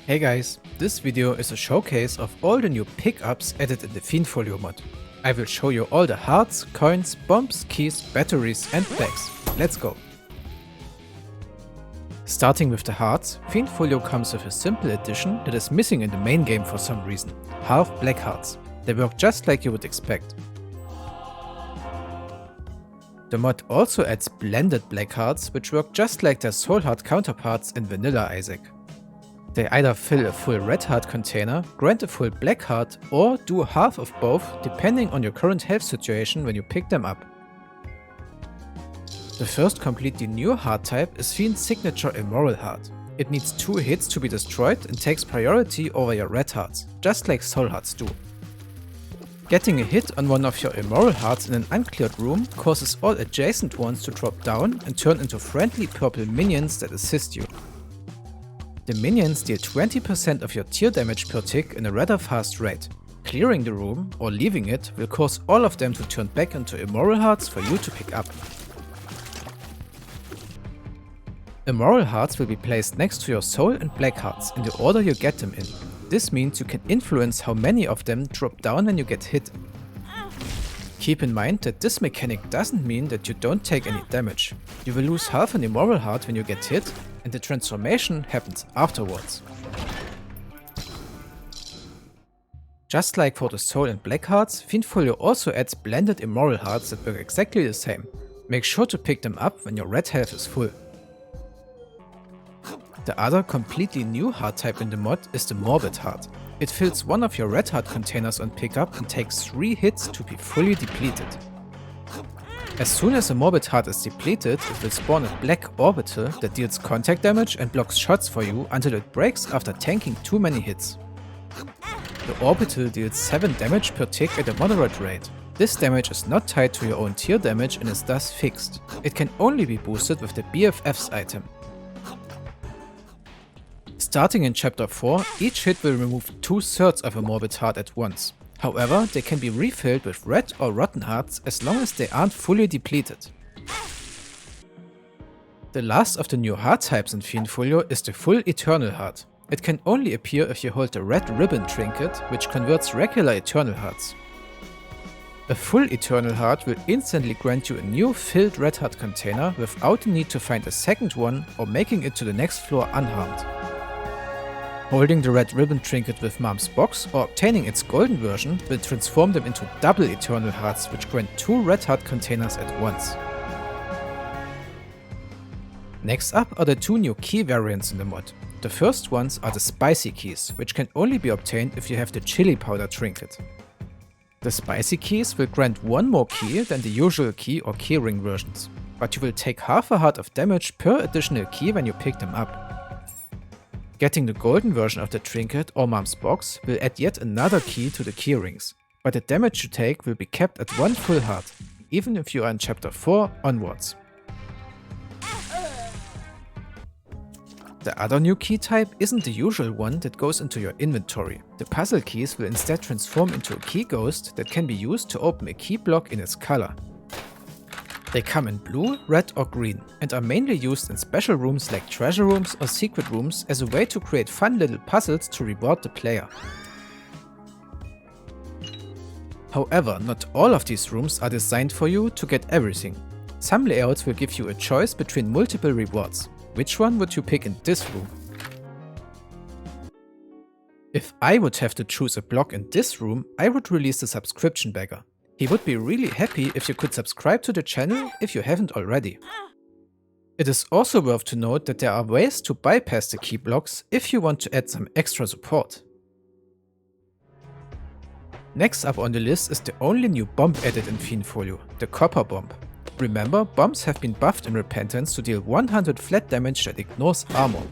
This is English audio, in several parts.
Hey guys, this video is a showcase of all the new pickups added in the Fiend Folio mod. I will show you all the hearts, coins, bombs, keys, batteries and bags. Let's go! Starting with the hearts, Fiend Folio comes with a simple addition that is missing in the main game for some reason: half black hearts. They work just like you would expect. The mod also adds blended black hearts, which work just like their soul heart counterparts in vanilla Isaac. They either fill a full red heart container, grant a full black heart, or do half of both depending on your current health situation when you pick them up. The first completely new heart type is Fiend's signature Immoral Heart. It needs 2 hits to be destroyed and takes priority over your red hearts, just like soul hearts do. Getting a hit on one of your Immoral Hearts in an uncleared room causes all adjacent ones to drop down and turn into friendly purple minions that assist you. The minions deal 20% of your tier damage per tick in a rather fast rate. Clearing the room, or leaving it, will cause all of them to turn back into Immoral Hearts for you to pick up. Immoral Hearts will be placed next to your Soul and Black Hearts in the order you get them in. This means you can influence how many of them drop down when you get hit. Keep in mind that this mechanic doesn't mean that you don't take any damage. You will lose half an Immoral Heart when you get hit, and the transformation happens afterwards. Just like for the Soul and Black Hearts, Fiend Folio also adds blended Immoral Hearts that work exactly the same. Make sure to pick them up when your red health is full. The other completely new heart type in the mod is the Morbid Heart. It fills one of your red heart containers on pickup and takes 3 hits to be fully depleted. As soon as a Morbid Heart is depleted, it will spawn a black orbital that deals contact damage and blocks shots for you until it breaks after tanking too many hits. The orbital deals 7 damage per tick at a moderate rate. This damage is not tied to your own tier damage and is thus fixed. It can only be boosted with the BFFs item. Starting in Chapter 4, each hit will remove 2/3 of a Morbid Heart at once. However, they can be refilled with red or rotten hearts as long as they aren't fully depleted. The last of the new heart types in Fiend Folio is the full Eternal Heart. It can only appear if you hold the red ribbon trinket, which converts regular Eternal Hearts. A full Eternal Heart will instantly grant you a new filled red heart container without the need to find a second one or making it to the next floor unharmed. Holding the red ribbon trinket with Mom's box or obtaining its golden version will transform them into double Eternal Hearts, which grant 2 red heart containers at once. Next up are the 2 new key variants in the mod. The first ones are the spicy keys, which can only be obtained if you have the chili powder trinket. The spicy keys will grant 1 more key than the usual key or keyring versions, but you will take half a heart of damage per additional key when you pick them up. Getting the golden version of the trinket or Mom's box will add yet another key to the keyrings, but the damage you take will be kept at 1 full heart, even if you are in Chapter 4 onwards. The other new key type isn't the usual one that goes into your inventory. The puzzle keys will instead transform into a key ghost that can be used to open a key block in its color. They come in blue, red or green, and are mainly used in special rooms like treasure rooms or secret rooms as a way to create fun little puzzles to reward the player. However, not all of these rooms are designed for you to get everything. Some layouts will give you a choice between multiple rewards. Which one would you pick in this room? If I would have to choose a block in this room, I would release the subscription bagger. He would be really happy if you could subscribe to the channel if you haven't already. It is also worth to note that there are ways to bypass the key blocks if you want to add some extra support. Next up on the list is the only new bomb added in Fiend Folio, the Copper Bomb. Remember, bombs have been buffed in Repentance to deal 100 flat damage that ignores armor.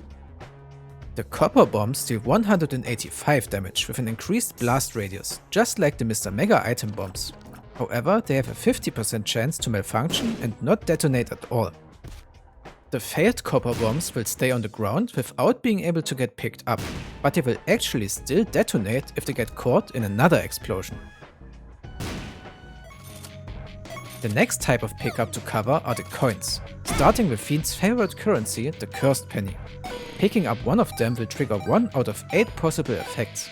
The Copper Bombs deal 185 damage with an increased blast radius, just like the Mr. Mega item bombs. However, they have a 50% chance to malfunction and not detonate at all. The failed Copper Bombs will stay on the ground without being able to get picked up, but they will actually still detonate if they get caught in another explosion. The next type of pickup to cover are the coins, starting with Fiend's favorite currency, the Cursed Penny. Picking up one of them will trigger 1 out of 8 possible effects.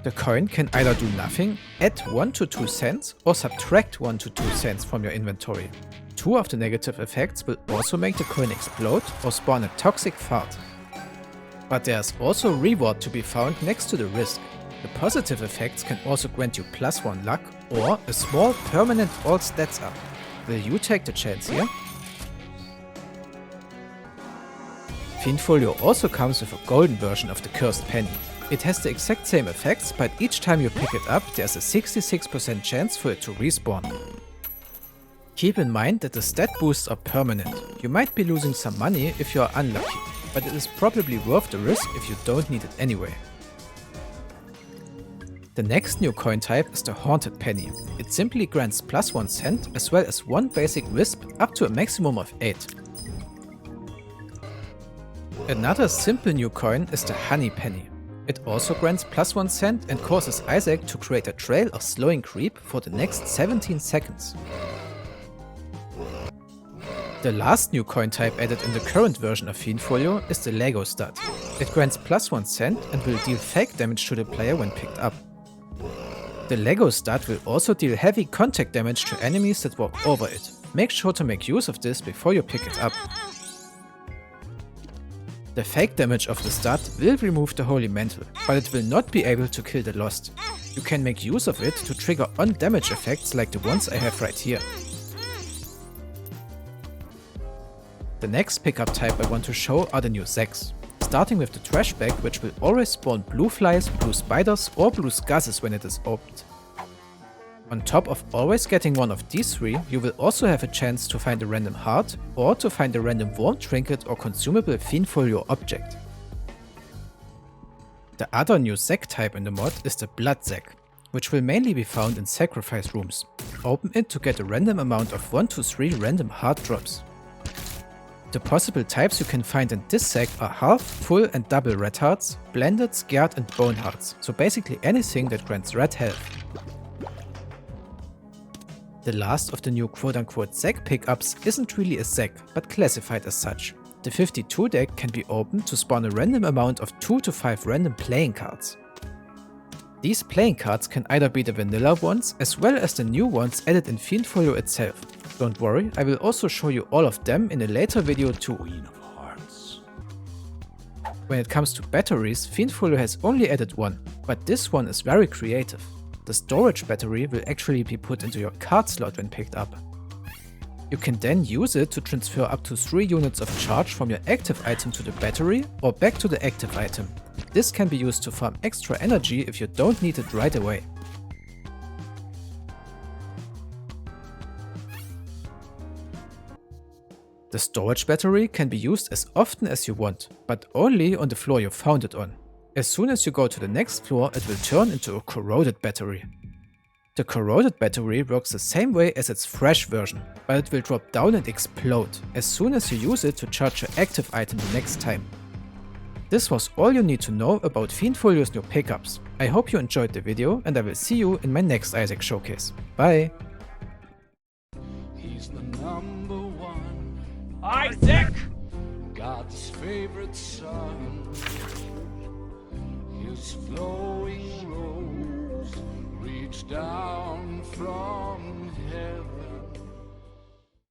The coin can either do nothing, add 1 to 2 cents, or subtract 1 to 2 cents from your inventory. 2 of the negative effects will also make the coin explode or spawn a toxic fart. But there's also reward to be found next to the risk. The positive effects can also grant you +1 luck or a small permanent all stats up. Will you take the chance here? Fiend Folio also comes with a golden version of the cursed penny. It has the exact same effects, but each time you pick it up there's a 66% chance for it to respawn. Keep in mind that the stat boosts are permanent. You might be losing some money if you are unlucky, but it is probably worth the risk if you don't need it anyway. The next new coin type is the Haunted Penny. It simply grants +1 cent as well as 1 basic wisp up to a maximum of 8. Another simple new coin is the Honey Penny. It also grants +1 cent and causes Isaac to create a trail of slowing creep for the next 17 seconds. The last new coin type added in the current version of Fiend Folio is the Lego Stud. It grants +1 cent and will deal fake damage to the player when picked up. The Lego Stud will also deal heavy contact damage to enemies that walk over it. Make sure to make use of this before you pick it up. The fake damage of the stud will remove the Holy Mantle, but it will not be able to kill the Lost. You can make use of it to trigger on-damage effects like the ones I have right here. The next pickup type I want to show are the new Zags. Starting with the trash bag, which will always spawn blue flies, blue spiders or blue scuzzes when it is opened. On top of always getting one of these 3, you will also have a chance to find a random heart or to find a random worm trinket or consumable Fiend Folio object. The other new Zag type in the mod is the Blood Zag, which will mainly be found in sacrifice rooms. Open it to get a random amount of 1 to 3 random heart drops. The possible types you can find in this Zag are half, full and double red hearts, blended, scared and bone hearts, so basically anything that grants red health. The last of the new quote-unquote Zag pickups isn't really a Zag, but classified as such. The 52 deck can be opened to spawn a random amount of 2 to 5 random playing cards. These playing cards can either be the vanilla ones as well as the new ones added in Fiend Folio itself. Don't worry, I will also show you all of them in a later video too. When it comes to batteries, Fiend Folio has only added one, but this one is very creative. The storage battery will actually be put into your card slot when picked up. You can then use it to transfer up to 3 units of charge from your active item to the battery or back to the active item. This can be used to farm extra energy if you don't need it right away. The storage battery can be used as often as you want, but only on the floor you found it on. As soon as you go to the next floor, it will turn into a corroded battery. The corroded battery works the same way as its fresh version, but it will drop down and explode as soon as you use it to charge your active item the next time. This was all you need to know about Fiend Folio's new pickups. I hope you enjoyed the video and I will see you in my next Isaac showcase. Bye! He's the number one, Isaac! God's favorite son. His flowing robes reach down from heaven.